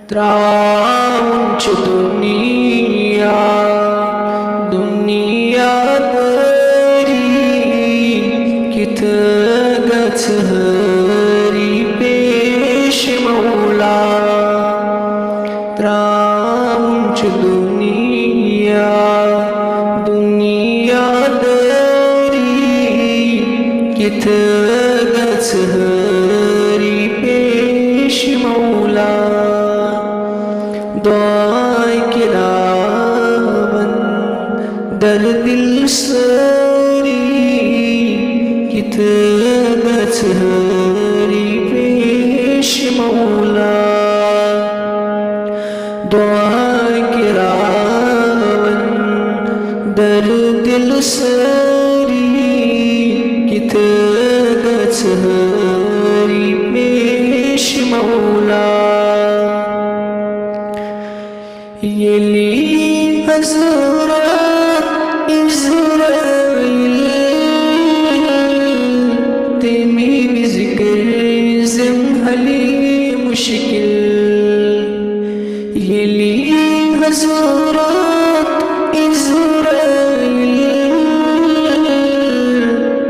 त्रावूंच दुनिया दुनिया तरी कित गच हरी पेश मौला त्रावूंच दुनिया दुनिया तरी कित गच हरी पेश मौला दुआएं किरावन दर दिल सरी कित गच हरी पेश मौला दुआएं किरावन दर दिल सरी कित गच हरी पेश मौला येली हज़रत इज़राइल तेमी ज़िक्र ज़िम्हली मुश्किल येली हज़रत इज़राइल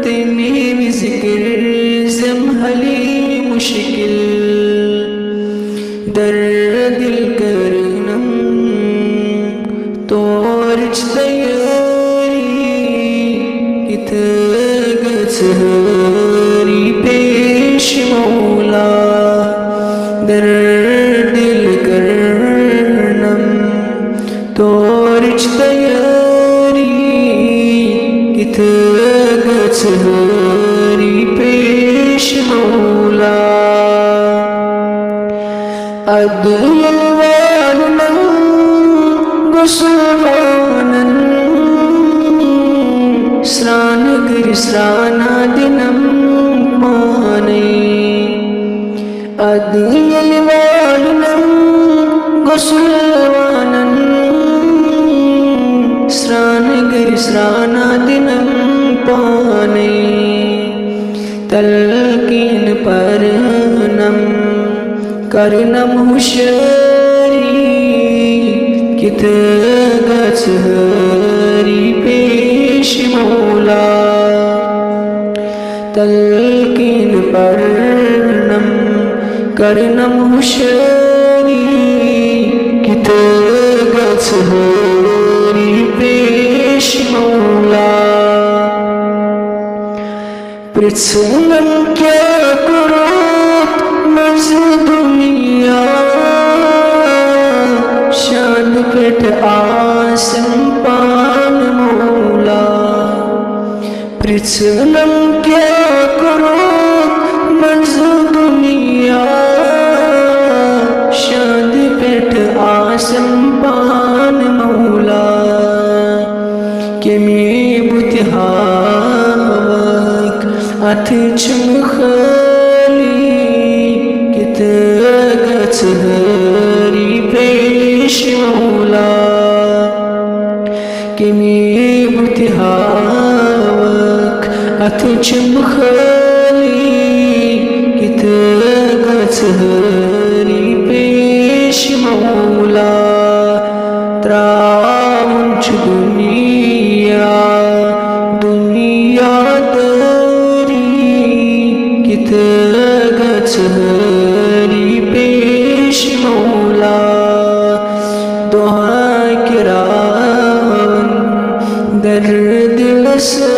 तेमी ज़िक्र ज़िम्हली मुश्किल दर दिल करनम तोर्च तैयारी कित गच हरी पेश मौला दर दिल करनम तोर्च तैयारी कित गच हरी पेश मौला अदुल वालनम गुस्वानन स्रान गिर स्राना दिनम माने अदुल वालनम गुस्वानन स्रान गिर स्राना दिनम पाने तलकीन परनम करनम हुशरी कित गच हरी पेश मौला तलकीन परनम करनम हुशरी कित गच हरी पेश मौला पृथ्वी क्या करो मर्ज़ दुनिया शान पेट आसन पान मौला पृथ्वी क्या करो मर्ज़ दुनिया शान पेट आसन पान मौला के में बुतिहावक अथ चमखली कित गच हरी पेश मौला के में बुतिहावक अथ चमखली कित गच हरी पेश मौला त्रावूंच दुनिया दुनिया तरी कित गच हरी पेश मौला दुआ किरावन दर दिल से